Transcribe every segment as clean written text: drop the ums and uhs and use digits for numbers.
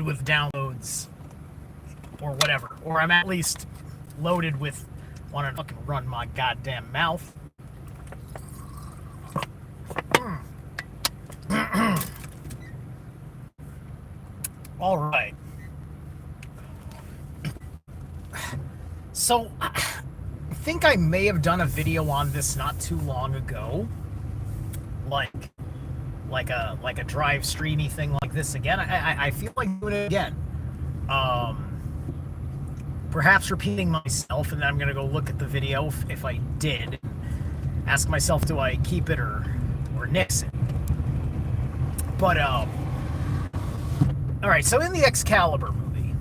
with downloads or whatever, or I'm at least loaded with want to fucking run my goddamn mouth. All right. So, I think I may have done a video on this not too long ago, like like a drive streamy thing like this again. I feel like doing it again. Perhaps repeating myself, and then I'm gonna go look at the video if I did. Ask myself, do I keep it or nix it? But all right. So in the Excalibur movie,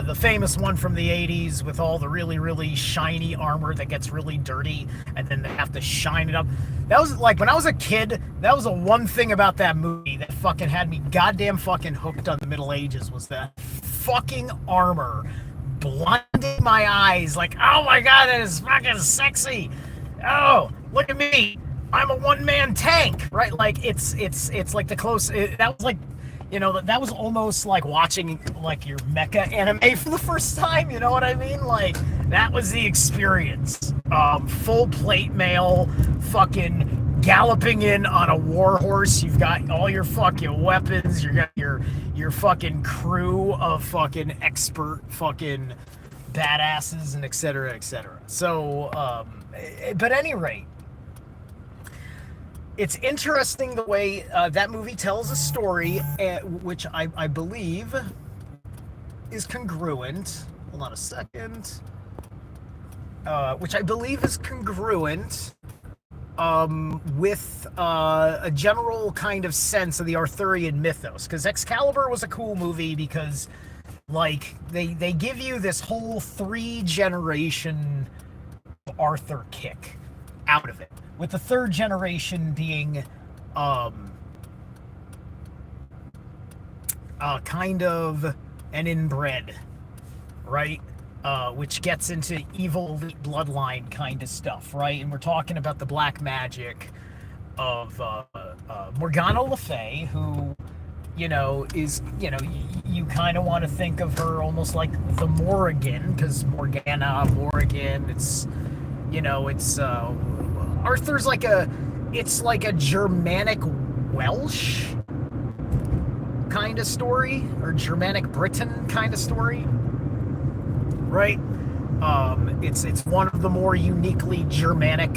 the famous one from the 80s with all the really, really shiny armor that gets really dirty and then they have to shine it up. That was like, when I was a kid, that was the one thing about that movie that fucking had me goddamn fucking hooked on the Middle Ages, was that fucking armor blinding my eyes. Like, oh my god, that is fucking sexy. Oh, look at me. I'm a one-man tank, right? Like, it's like the close, that was like, you know, that was almost like watching like your mecha anime for the first time, you know what I mean? Like, that was the experience. Full plate mail, fucking galloping in on a war horse. You've got all your fucking weapons. You got your fucking crew of fucking expert fucking badasses and et cetera, et cetera. So, but at any rate, it's interesting the way that movie tells a story, which I believe is congruent. Hold on a second. Which I believe is congruent with a general kind of sense of the Arthurian mythos. Because Excalibur was a cool movie because, like, they give you this whole 3-generation Arthur kick out of it, with the 3rd generation being kind of an inbred, right? Which gets into evil elite bloodline kind of stuff, right? And we're talking about the black magic of Morgana Le Fay, who, you know, is, you know, you kind of want to think of her almost like the Morrigan, because Morgana, Morrigan, it's, you know, it's Arthur's like it's like a Germanic Welsh kind of story, or Germanic Britain kind of story, right? It's one of the more uniquely Germanic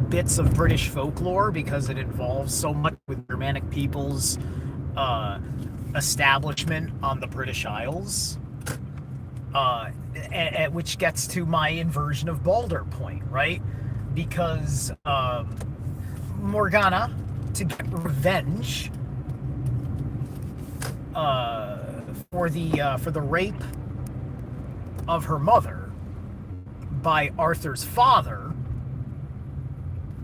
bits of British folklore, because it involves so much with Germanic people's establishment on the British Isles. Which gets to my inversion of Balder point, right? Because Morgana, to get revenge for the rape of her mother by Arthur's father,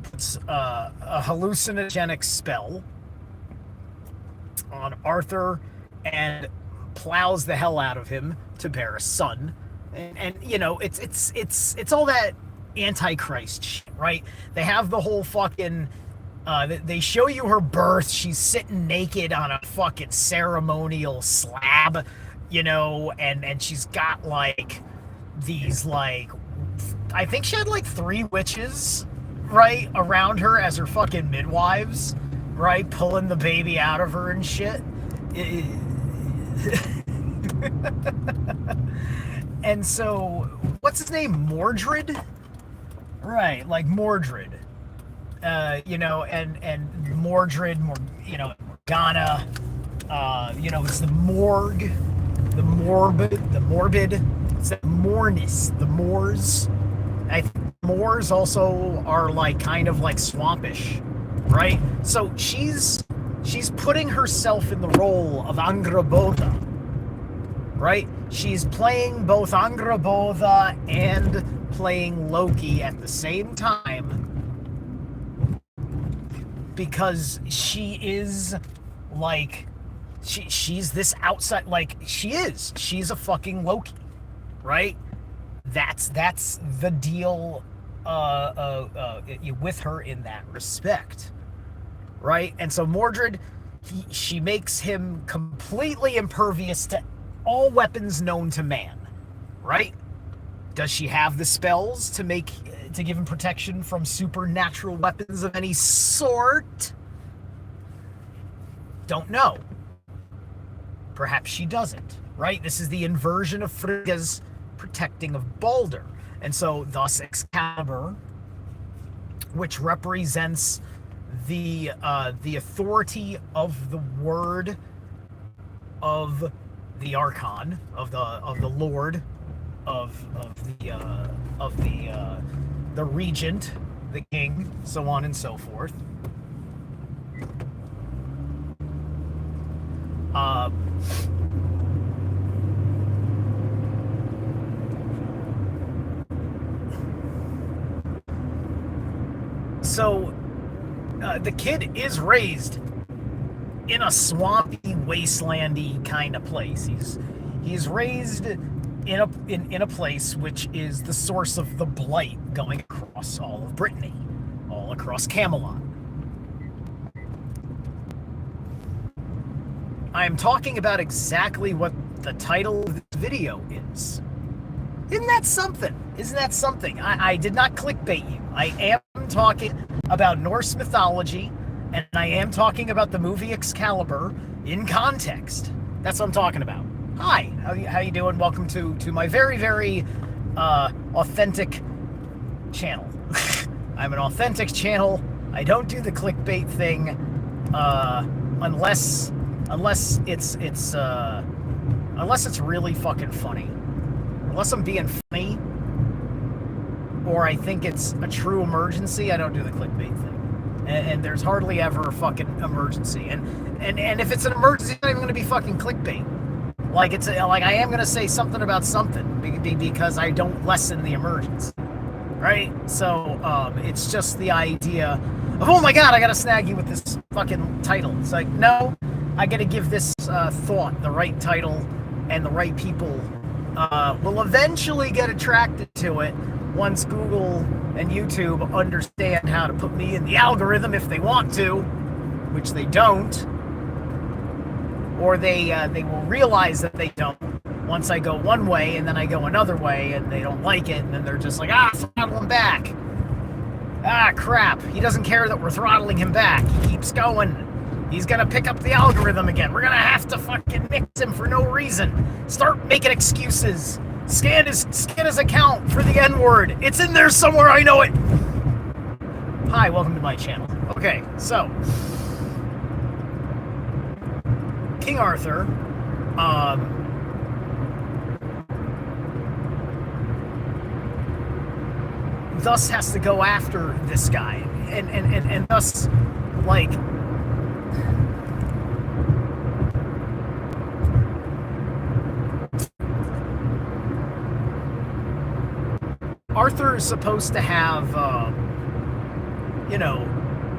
puts a hallucinogenic spell on Arthur and plows the hell out of him to bear a son. And you know, it's all that Antichrist shit, right? They have the whole fucking they show you her birth. She's sitting naked on a fucking ceremonial slab, you know, and she's got like these, like, I think she had like 3 witches, right, around her as her fucking midwives, right, pulling the baby out of her and shit. And so, what's his name? Mordred? Right, like Mordred. You know, and Mordred, you know, Morgana, you know, it's the morgue, the morbid, it's the Mornis, the Moors. I think Moors also are like kind of like swampish, right? So she's putting herself in the role of Angrboda, right? She's playing both Angrboda and playing Loki at the same time, because she is like, she's this outside, like, she's a fucking Loki, right? That's the deal with her in that respect, right? And so Mordred, she makes him completely impervious to all weapons known to man, right? Does she have the spells to give him protection from supernatural weapons of any sort? Don't know. Perhaps she doesn't, right? This is the inversion of Frigga's protecting of Balder. And so thus Excalibur, which represents the authority of the word of the Archon, of the Lord of the regent, the king, so on and so forth. So the kid is raised in a swampy, wastelandy kind of place. He's raised in a place which is the source of the blight going across all of Brittany, all across Camelot. I am talking about exactly what the title of this video is. Isn't that something? Isn't that something? I did not clickbait you. I am talking about Norse mythology, and I am talking about the movie Excalibur in context. That's what I'm talking about. Hi, how you doing? Welcome to my very, very authentic channel. I'm an authentic channel. I don't do the clickbait thing unless it's really fucking funny. Unless I'm being funny, or I think it's a true emergency, I don't do the clickbait thing. And there's hardly ever a fucking emergency. And if it's an emergency, it's not even going to be fucking clickbait. Like I am going to say something about something because I don't lessen the emergency, right? So it's just the idea of, oh my god, I got to snag you with this fucking title. It's like, no, I got to give this thought the right title, and the right people will eventually get attracted to it once Google and YouTube understand how to put me in the algorithm if they want to, which they don't, or they will realize that they don't once I go one way and then I go another way and they don't like it, and then they're just like, throttle him back. Crap, he doesn't care that we're throttling him back. He keeps going. He's gonna pick up the algorithm again. We're gonna have to fucking mix him for no reason. Start making excuses. Scan his account for the N-word. It's in there somewhere, I know it. Hi, welcome to my channel. Okay, so King Arthur, thus has to go after this guy, and thus, like, Arthur is supposed to have,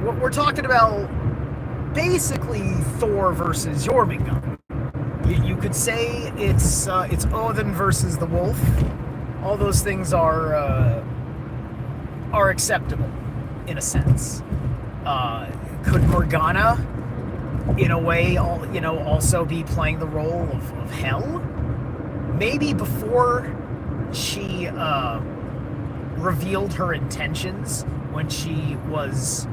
we're talking about basically Thor versus Jormungand. You could say it's Odin versus the wolf. All those things are acceptable in a sense. Could Morgana, in a way, also be playing the role of Hel? Maybe before she revealed her intentions, when she was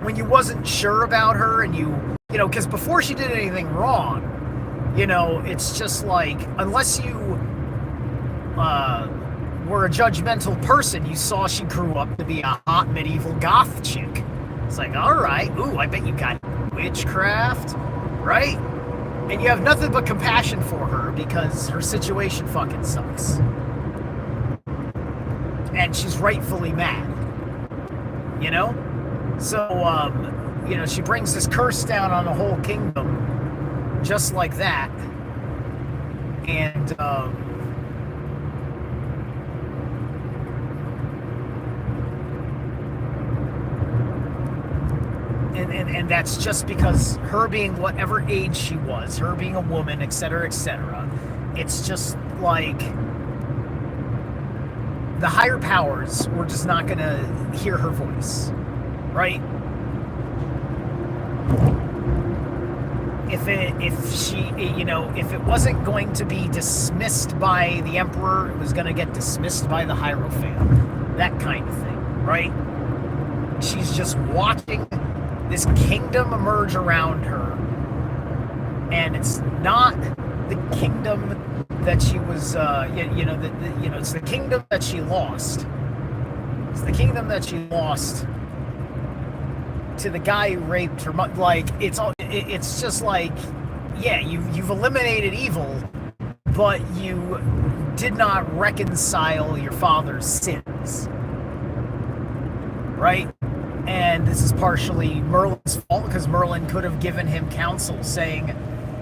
when you wasn't sure about her, and because before she did anything wrong, it's just like, unless you were a judgmental person, you saw she grew up to be a hot medieval goth chick. It's like, all right, ooh, I bet you got witchcraft, right? And you have nothing but compassion for her because her situation fucking sucks. And she's rightfully mad, So, she brings this curse down on the whole kingdom, just like that. And, and that's just because her being whatever age she was, her being a woman, etc., etc., it's just like the higher powers were just not going to hear her voice, right? if it wasn't going to be dismissed by the emperor, it was going to get dismissed by the Hierophant. That kind of thing, right? She's just watching this kingdom emerge around her, and it's not the kingdom that she was, it's the kingdom that she lost. It's the kingdom that she lost to the guy who raped her. Like, it's just like, yeah, you've eliminated evil, but you did not reconcile your father's sins, right? And this is partially Merlin's fault, because Merlin could have given him counsel saying,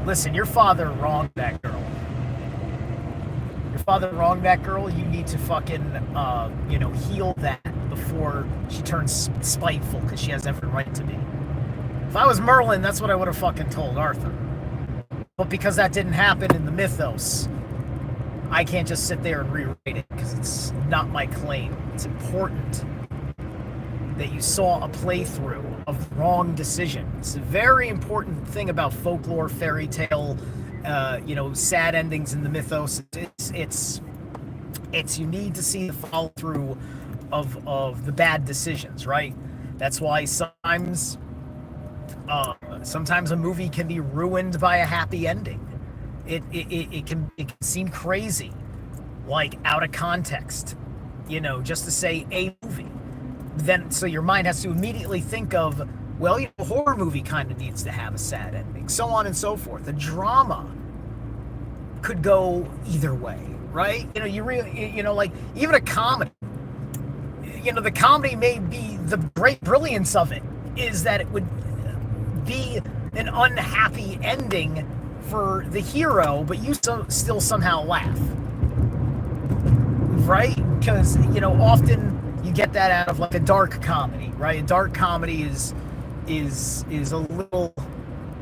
listen, your father wronged that girl. Your father wronged that girl. You need to fucking, heal that before she turns spiteful, because she has every right to be. If I was Merlin, that's what I would have fucking told Arthur. But because that didn't happen in the mythos, I can't just sit there and rewrite it, because it's not my claim. It's important that you saw a playthrough of wrong decision. It's a very important thing about folklore, fairy tale, sad endings in the mythos. It's you need to see the follow through of the bad decisions, right? That's why sometimes a movie can be ruined by a happy ending. It can seem crazy, like out of context, just to say a movie. Then so your mind has to immediately think of, well, a horror movie kind of needs to have a sad ending, so on and so forth. The drama could go either way, right? Like even a comedy. The comedy may be, the great brilliance of it is that it would be an unhappy ending for the hero, but you still somehow laugh, right? Because often you get that out of like a dark comedy, right? A dark comedy is a little,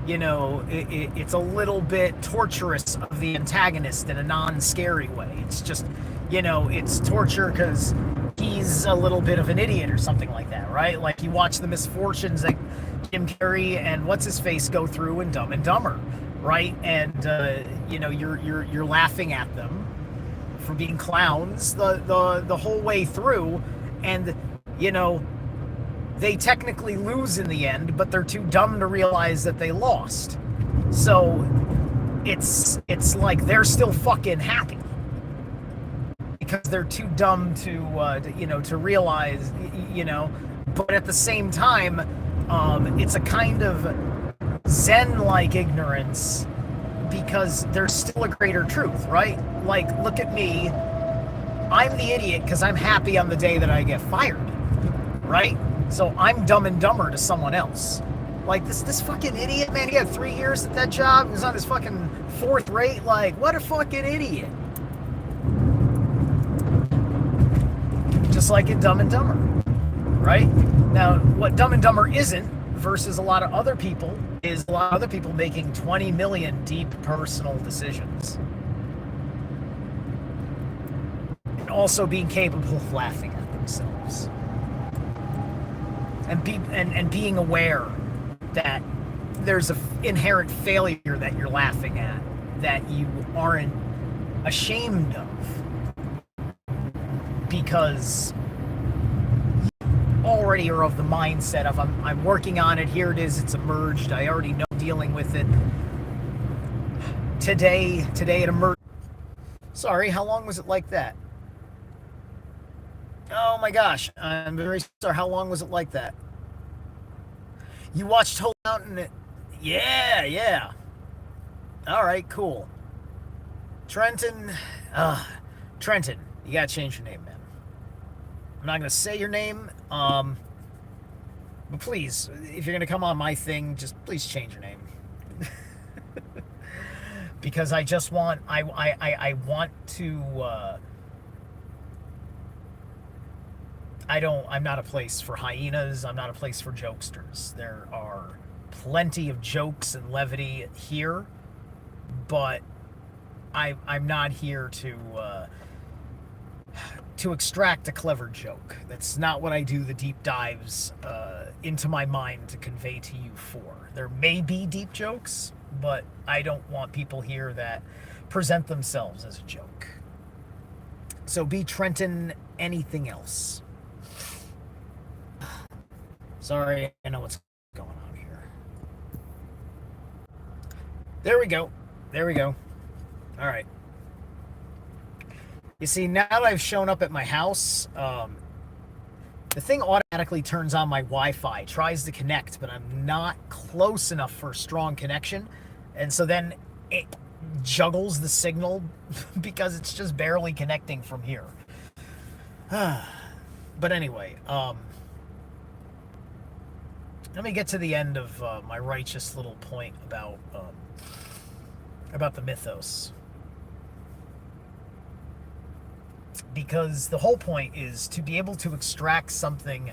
it's a little bit torturous of the antagonist in a non-scary way. It's just, it's torture because he's a little bit of an idiot or something like that, right? Like you watch the misfortunes that Jim Carrey and what's his face go through in Dumb and Dumber, right? And you're laughing at them for being clowns the whole way through. And, they technically lose in the end, but they're too dumb to realize that they lost. So it's like they're still fucking happy because they're too dumb to realize, But at the same time, it's a kind of Zen-like ignorance because there's still a greater truth, right? Like, look at me. I'm the idiot because I'm happy on the day that I get fired, right? So I'm Dumb and Dumber to someone else. Like this fucking idiot, man, he had 3 years at that job. He was on his fucking 4th rate. Like, what a fucking idiot. Just like in Dumb and Dumber, right? Now, what Dumb and Dumber isn't versus a lot of other people is a lot of other people making 20 million deep personal decisions. Also being capable of laughing at themselves and being aware that there's an inherent failure that you're laughing at that you aren't ashamed of because you already are of the mindset of I'm working on it, here it is, it's emerged, I already know dealing with it. Today it emerged. Sorry, how long was it like that? Oh my gosh, I'm very sorry. How long was it like that? You watched Whole Mountain? Yeah. All right, cool. Trenton, you gotta change your name, man. I'm not gonna say your name, but please, if you're gonna come on my thing, just please change your name. Because I just want, I want to, I'm not a place for hyenas. I'm not a place for jokesters. There are plenty of jokes and levity here, but I'm not here to extract a clever joke. That's not what I do the deep dives into my mind to convey to you for. There may be deep jokes, but I don't want people here that present themselves as a joke. So be Trenton anything else. Sorry, I know what's going on here. There we go. There we go. All right. You see, now that I've shown up at my house, the thing automatically turns on my Wi-Fi, tries to connect, but I'm not close enough for a strong connection. And so then it juggles the signal because it's just barely connecting from here. But anyway, let me get to the end of my righteous little point about the mythos. Because the whole point is to be able to extract something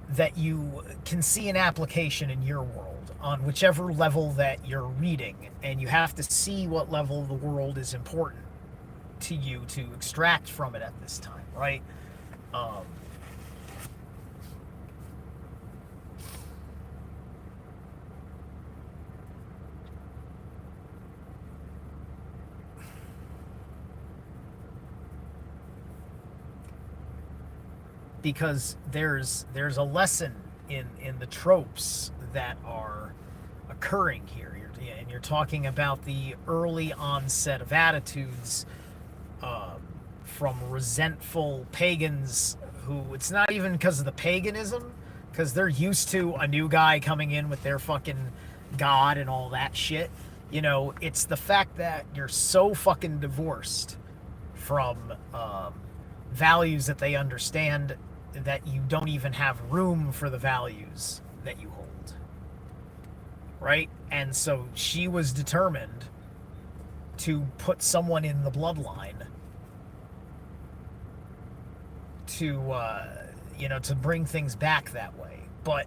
that you can see an application in your world on whichever level that you're reading, and you have to see what level of the world is important to you to extract from it at this time, right? Because there's a lesson in the tropes that are occurring here. And you're talking about the early onset of attitudes from resentful pagans who, it's not even because of the paganism, because they're used to a new guy coming in with their fucking god and all that shit. You know, it's the fact that you're so fucking divorced from values that they understand that you don't even have room for the values that you hold, right? And so she was determined to put someone in the bloodline to to bring things back that way. But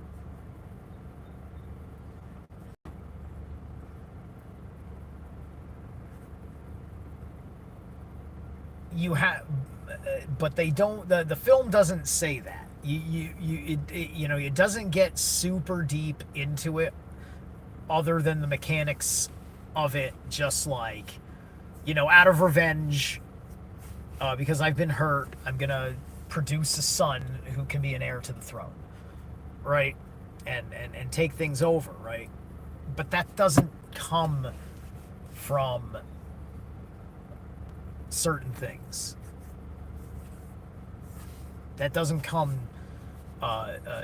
you have, but they don't. The film doesn't say that. It doesn't get super deep into it, other than the mechanics of it. Just like, out of revenge, because I've been hurt, I'm gonna produce a son who can be an heir to the throne, right? And take things over, right? But that doesn't come from certain things. That doesn't come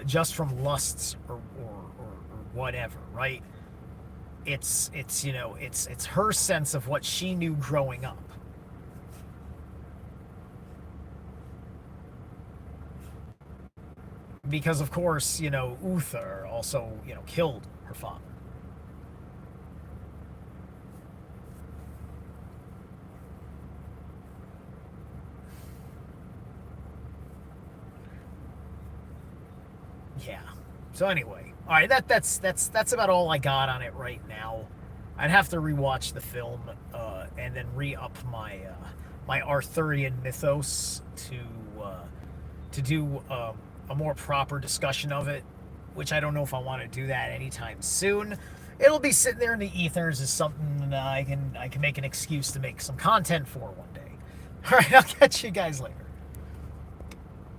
just from lusts or whatever, right? It's her sense of what she knew growing up. Because of course, Uther also, killed her father. Yeah. So anyway, all right. That's about all I got on it right now. I'd have to rewatch the film and then re-up my Arthurian mythos to do a more proper discussion of it, which I don't know if I want to do that anytime soon. It'll be sitting there in the ethers as something I can make an excuse to make some content for one day. All right, I'll catch you guys later.